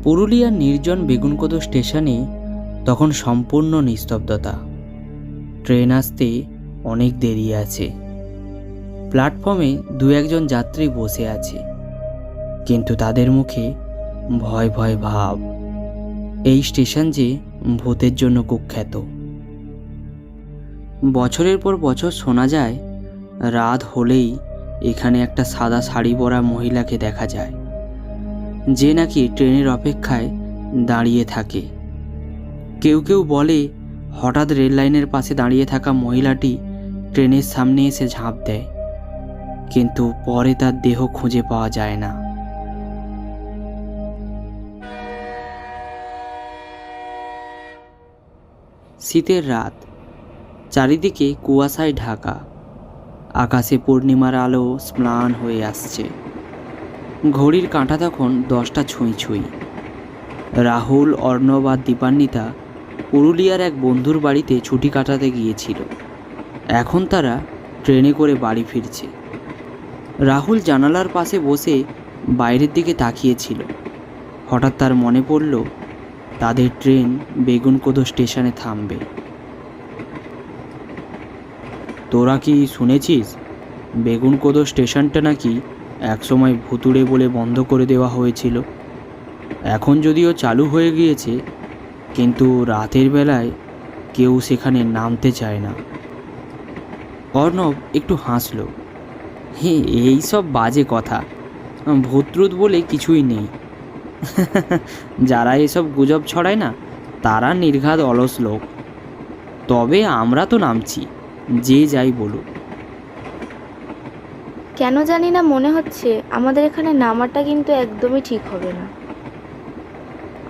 পুরুলিয়ার নির্জন বেগুনকোদো স্টেশনে তখন সম্পূর্ণ নিস্তব্ধতা। ট্রেন আসতে অনেক দেরি আছে। প্ল্যাটফর্মে দু একজন যাত্রী বসে আছে, কিন্তু তাদের মুখে ভয় ভয় ভাব। এই স্টেশন যে ভূতের জন্য কুখ্যাত। বছরের পর বছর শোনা যায়, রাত হলেই এখানে একটা সাদা শাড়ি পরা মহিলাকে দেখা যায়, যে নাকি ট্রেনের অপেক্ষায় দাঁড়িয়ে থাকে। কেউ কেউ বলে হঠাৎ রেল লাইনের পাশে দাঁড়িয়ে থাকা মহিলাটি ট্রেনের সামনে এসে ঝাঁপ দেয়, কিন্তু পরে তার দেহ খুঁজে পাওয়া যায় না। শীতের রাত, চারিদিকে কুয়াশায় ঢাকা। আকাশে পূর্ণিমার আলো ম্লান হয়ে আসছে। ঘড়ির কাঁটা তখন 10টা ছুঁই ছুঁই। রাহুল, অর্ণব আর দীপান্বিতা পুরুলিয়ার এক বন্ধুর বাড়িতে ছুটি কাটাতে গিয়েছিল। এখন তারা ট্রেনে করে বাড়ি ফিরছে। রাহুল জানালার পাশে বসে বাইরের দিকে তাকিয়েছিল। হঠাৎ তার মনে পড়ল তাদের ট্রেন বেগুনকোদো স্টেশনে থামবে। তোরা কি শুনেছিস, বেগুনকোদো স্টেশনটা নাকি একসময় ভুতুড়ে বলে বন্ধ করে দেওয়া হয়েছিল? এখন যদিও চালু হয়ে গিয়েছে, কিন্তু রাতের বেলায় কেউ সেখানে নামতে চায় না। অর্ণব একটু হাসল। এই সব বাজে কথা, ভূতরুত বলে কিছুই নেই। যারা এসব গুজব ছড়ায় না, তারা নির্ঘাত অলস লোক। তবে আমরা তো নামছি, যে যাই বলুক। কেন জানি না মনে হচ্ছে আমাদের এখানে নামাটা কিন্তু একদমই ঠিক হবে না।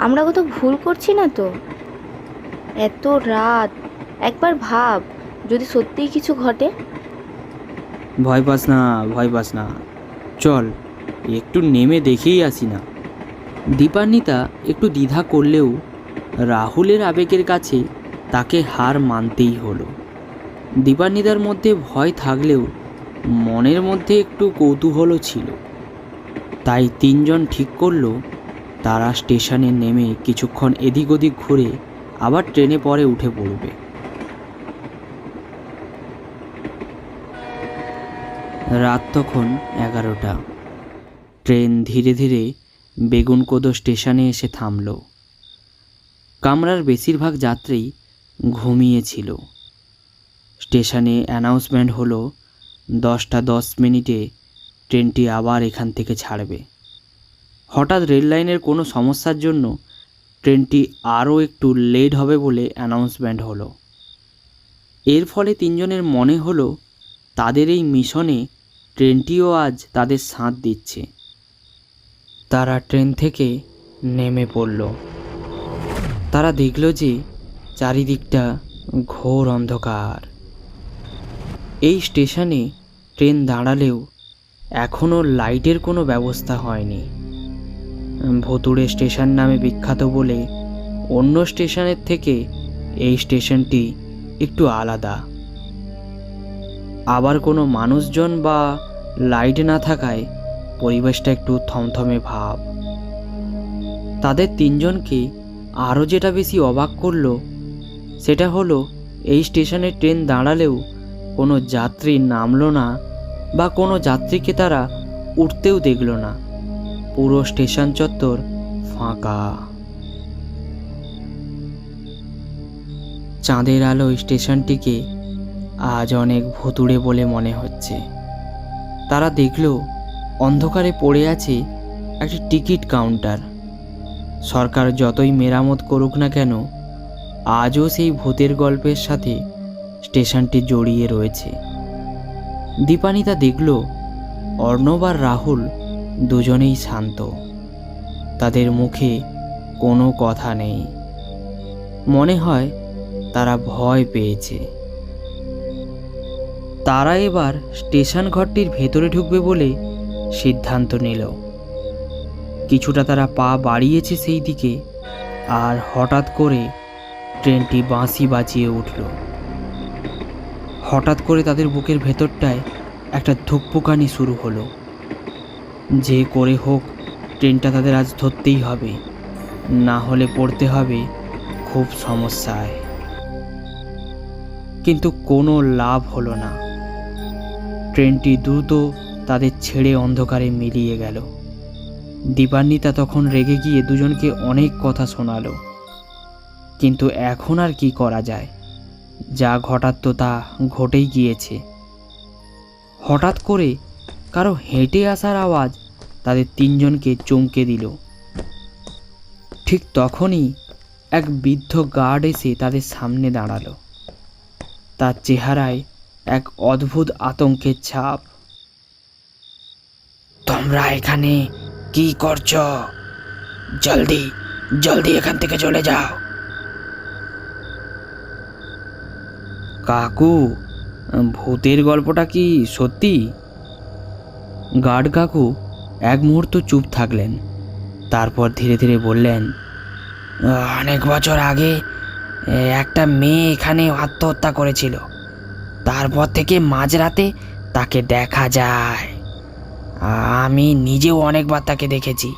আমরা কত ভুল করছি না তো? এত রাত, একবার ভাব যদি সত্যিই কিছু ঘটে। ভয় পাস না, ভয় পাস না, চল একটু নেমে দেখেই আসি না। দীপান্বিতা একটু দ্বিধা করলেও রাহুলের আবেগের কাছে তাকে হার মানতেই হলো। দীপান্বিতার মধ্যে ভয় থাকলেও মনের মধ্যে একটু কৌতূহলও ছিল। তাই তিনজন ঠিক করলো তারা স্টেশনে নেমে কিছুক্ষণ এদিক ওদিক ঘুরে আবার ট্রেনে পরে উঠে পড়বে। রাত তখন 11টা। ট্রেন ধীরে ধীরে বেগুনকোদো স্টেশনে এসে থামল। কামরার বেশিরভাগ যাত্রী ঘুমিয়েছিল। স্টেশনে অ্যানাউন্সমেন্ট হলো 10টা 10 মিনিটে ট্রেনটি আবার এখান থেকে ছাড়বে। হঠাৎ রেল লাইনের কোনো সমস্যার জন্য ট্রেনটি আরও একটু লেট হবে বলে অ্যানাউন্সমেন্ট হলো। এর ফলে তিনজনের মনে হলো তাদের এই মিশনে ট্রেনটিও আজ তাদের সাথ দিচ্ছে। তারা ট্রেন থেকে নেমে পড়ল। তারা দেখল যে চারিদিকটা ঘোর অন্ধকার। এই স্টেশনে ট্রেন দাঁড়ালেও এখনও লাইটের কোনো ব্যবস্থা হয়নি। ভুতুড়ে স্টেশন নামে বিখ্যাত বলে অন্য স্টেশনের থেকে এই স্টেশনটি একটু আলাদা। আবার কোনো মানুষজন বা লাইট না থাকায় পরিবেশটা একটু থমথমে ভাব। তাদের তিনজনকে আরও যেটা বেশি অবাক করলো সেটা হলো এই স্টেশনে ট্রেন দাঁড়ালেও কোনো যাত্রী নামলো না বা কোনো যাত্রীকে তারা উঠতেও দেখল না। পুরো স্টেশন চত্বর ফাঁকা। চাঁদের আলো স্টেশনটিকে আজ অনেক ভুতুড়ে বলে মনে হচ্ছে। তারা দেখল অন্ধকারে পড়ে আছে একটি টিকিট কাউন্টার। সরকার যতই মেরামত করুক না কেন, আজও সেই ভূতের গল্পের সাথে স্টেশনটি জড়িয়ে রয়েছে। দীপান্বিতা দেখল অর্ণব আর রাহুল দুজনেই শান্ত। তাদের মুখে কোনো কথা নেই। মনে হয় তারা ভয় পেয়েছে। তারা এবার স্টেশন ঘরটির ভেতরে ঢুকবে বলে সিদ্ধান্ত নিল। কিছুটা তারা পা বাড়িয়েছে সেই দিকে, আর হঠাৎ করে ট্রেনটি বাঁশি বাজিয়ে উঠল। হঠাৎ করে তাদের বুকের ভেতরটায় একটা ধুকপুকানি শুরু হলো। যে করে হোক ট্রেনটা তাদের আজ ধরতেই হবে। না হলে পড়তে হবে খুব সমস্যায়। কিন্তু কোনো লাভ হলো না। ট্রেনটি দ্রুত তাদের ছেড়ে অন্ধকারে মিলিয়ে গেল। দীপান্বিতা তখন রেগে গিয়ে দুজনকে অনেক কথা শোনালো, কিন্তু এখন আর কি করা যায়? যা ঘটার তো তা ঘটেই গিয়েছে। হঠাৎ করে কারো হেঁটে আসার আওয়াজ তাদের তিনজনকে চমকে দিল। ঠিক তখনই এক বৃদ্ধ গার্ড এসে তাদের সামনে দাঁড়ালো। তার চেহারায় এক অদ্ভুত আতঙ্কের ছাপ। তোমরা এখানে কি করছো? জলদি জলদি এখান থেকে চলে যাও। কাকু, ভূতের গল্পটা কি সত্যি? গার্ড কাকু এক মুহূর্ত চুপ থাকলেন, তারপর ধীরে ধীরে বললেন, অনেক বছর আগে একটা মেয়ে এখানে আত্মহত্যা করেছিল। তারপর থেকে মাঝরাতে তাকে দেখা যায়। আমি নিজেও অনেকবার তাকে দেখেছি।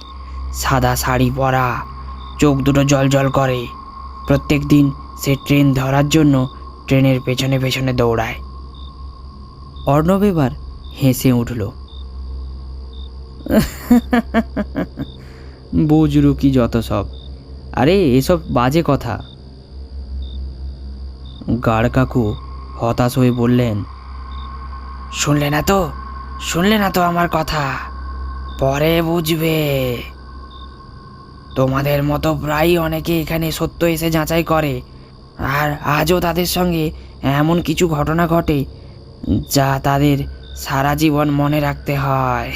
সাদা শাড়ি পরা, চোখ দুটো জল জল করে। প্রত্যেক দিন সে ট্রেন ধরার জন্য ট্রেনের পেছনে পেছনে দৌড়ায়। অর্ণব এবার হেসে উঠল। বুঝরু কি যত সব। আরে এসব বাজে কথা। গাড় কাকু হতাশ হয়ে বললেন, শুনলে না তো আমার কথা? পরে বুঝবে। তোমাদের মতো প্রায় অনেকে এখানে সত্য এসে যাচাই করে, আর আজও তাদের সঙ্গে এমন কিছু ঘটনা ঘটে যা তাদের সারা জীবন মনে রাখতে হয়।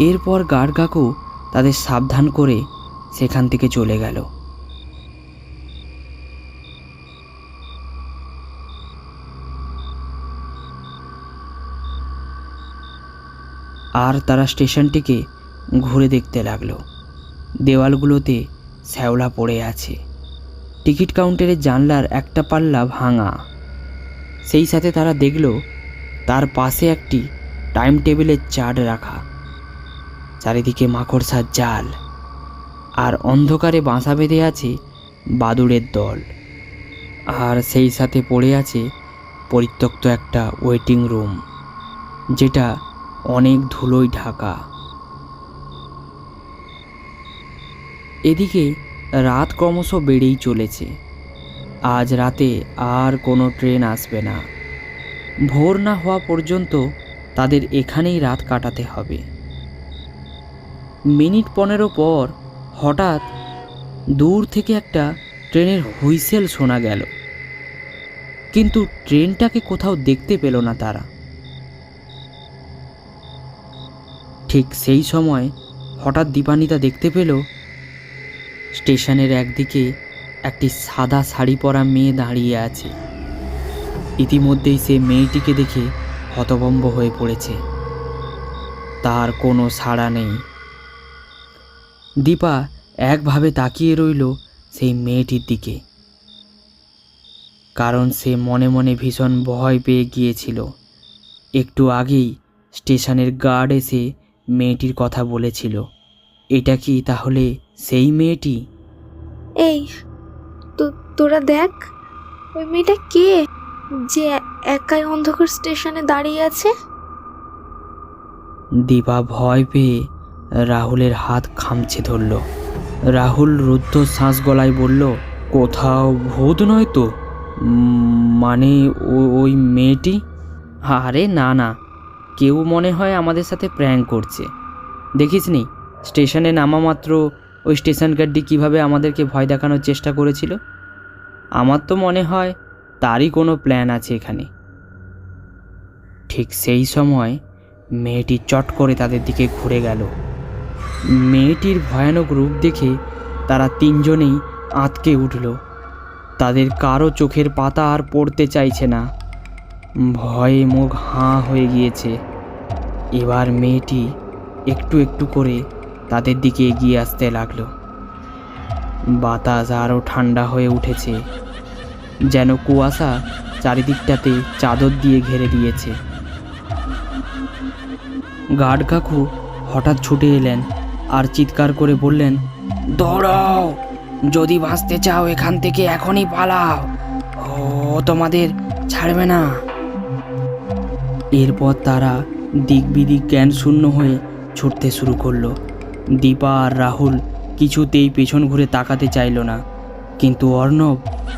এরপর গার্ড কাকু তাদের সাবধান করে সেখান থেকে চলে গেল। আর তারা স্টেশনটিকে ঘুরে দেখতে লাগলো। দেওয়ালগুলোতে শ্যাওলা পড়ে আছে। টিকিট কাউন্টারের জানলার একটা পাল্লা ভাঙা। সেই সাথে তারা দেখল তার পাশে একটি টাইম টেবিলের চার্ট রাখা। চারিদিকে মাকড়সার জাল, আর অন্ধকারে বাসা বেঁধে আছে বাদুড়ের দল। আর সেই সাথে পড়ে আছে পরিত্যক্ত একটা ওয়েটিং রুম, যেটা অনেক ধুলোয় ঢাকা। এদিকে রাত ক্রমশ বেড়েই চলেছে। আজ রাতে আর কোনো ট্রেন আসবে না। ভোর না হওয়া পর্যন্ত তাদের এখানেই রাত কাটাতে হবে। মিনিট 15 পর হঠাৎ দূর থেকে একটা ট্রেনের হুইসেল শোনা গেল, কিন্তু ট্রেনটাকে কোথাও দেখতে পেল না তারা। ঠিক সেই সময় হঠাৎ দীপান্বিতা দেখতে পেল স্টেশনের একদিকে একটি সাদা শাড়ি পরা মেয়ে দাঁড়িয়ে আছে। ইতিমধ্যেই সে মেয়েটিকে দেখে হতভম্ব হয়ে পড়েছে। তার কোনো সাড়া নেই। দীপা একভাবে তাকিয়ে রইল সেই মেয়েটির দিকে, কারণ সে মনে মনে ভীষণ ভয় পেয়ে গিয়েছিল। একটু আগেই স্টেশনের গার্ড এসে মেয়েটির কথা বলেছিল। এটা কি তাহলে সেই মেয়েটি? এই তোরা দেখ, ওই মেয়েটা কে যে একাই অন্ধকার স্টেশনে দাঁড়িয়ে আছে? দীপা ভয় পেয়ে রাহুলের হাত খামচে ধরল। রাহুল রুদ্ধ শ্বাস গলায় বলল, কোথাও ভূত নয় তো? মানে ওই মেয়েটি? আরে না, কেউ মনে হয় আমাদের সাথে প্র্যাঙ্ক করছে। দেখিসনি স্টেশনে নামা মাত্র ওই স্টেশন গার্ডটি কীভাবে আমাদেরকে ভয় দেখানোর চেষ্টা করেছিল? আমার তো মনে হয় তারই কোনো প্ল্যান আছে এখানে। ঠিক সেই সময় মেয়েটি চট করে তাদের দিকে ঘুরে গেল। মেয়েটির ভয়ানক রূপ দেখে তারা তিনজনেই আঁতকে উঠল। তাদের কারো চোখের পাতা আর পড়তে চাইছে না। ভয়ে মুখ হাঁ হয়ে গিয়েছে। এবার মেয়েটি একটু একটু করে তাদের দিকে এগিয়ে আসতে লাগলো। বাতাস আরও ঠান্ডা হয়ে উঠেছে, যেন কুয়াশা চারিদিকটাতে চাদর দিয়ে ঘিরে দিয়েছে। গার্ড কাকু হঠাৎ ছুটে এলেন আর চিৎকার করে বললেন, দৌড়াও, যদি বাঁচতে চাও এখান থেকে এখনই পালাও, ও তোমাদের ছাড়বে না। এরপর তারা দিক বিদিক জ্ঞান শূন্য হয়ে ছুটতে শুরু করলো। দীপা আর রাহুল কিছুতেই পেছন ঘুরে তাকাতে চাইল না, কিন্তু অর্ণব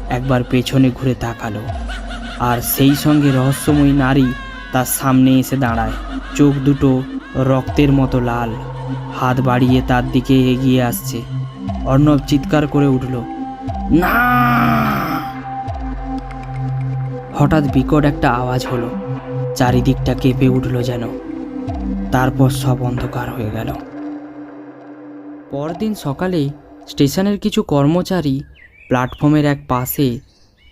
একবার পেছনে ঘুরে তাকালো, আর সেই সঙ্গে রহস্যময়ী নারী তার সামনে এসে দাঁড়ায়। চোখ দুটো রক্তের মতো লাল, হাত বাড়িয়ে তার দিকে এগিয়ে আসছে। অর্ণব চিৎকার করে উঠল, না! হঠাৎ বিকট একটা আওয়াজ হলো, চারিদিকটা কেঁপে উঠল যেন। তারপর সব অন্ধকার হয়ে গেল। পরদিন সকালে স্টেশনের কিছু কর্মচারী প্ল্যাটফর্মের এক পাশে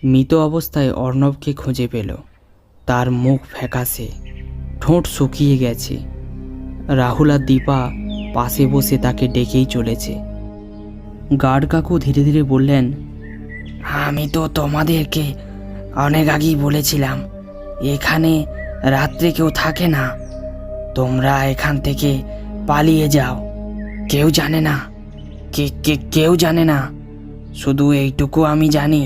মৃত অবস্থায় অর্ণবকে খুঁজে পেল। তার মুখ ফ্যাকাশে, ঠোঁট শুকিয়ে গেছে। রাহুল আর দীপা পাশে বসে তাকে ডেকেই চলেছে। গার্ড কাকু ধীরে ধীরে বললেন, আমি তো তোমাদেরকে অনেক আগেই বলেছিলাম এখানে রাত্রে কেউ থাকে না, তোমরা এখান থেকে পালিয়ে যাও। কেউ জানে না, কেউ জানে না, শুধু এইটুকু আমি জানি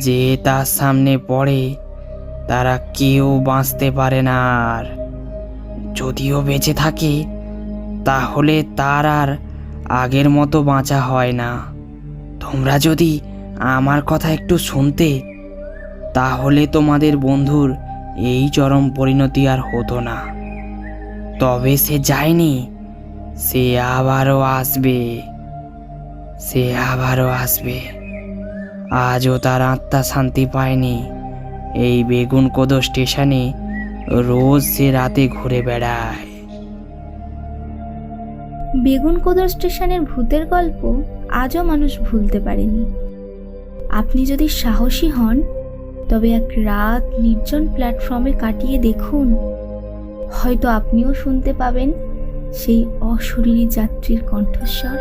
যে তার সামনে পড়ে তারা কেউ বাঁচতে পারে না, আর যদিও বেঁচে থাকে তাহলে তার আর আগের মতো বাঁচা হয় না। তোমরা যদি আমার কথা একটু শুনতে, তাহলে তোমাদের বন্ধুর এই চরম পরিণতি আর হতো না। তবে সে যায়নি, সে আবারও আসবে। আজও তার আত্মা শান্তি পায়নি। এই বেগুনকোদো স্টেশনে রোজ সে রাতে ঘুরে বেড়ায়। বেগুনকোদর স্টেশনের ভূতের গল্প আজও মানুষ ভুলতে পারেনি। আপনি যদি সাহসী হন, তবে এক রাত নির্জন প্ল্যাটফর্মে কাটিয়ে দেখুন, হয়তো আপনিও শুনতে পাবেন সেই অশরীরী যাত্রীর কণ্ঠস্বর।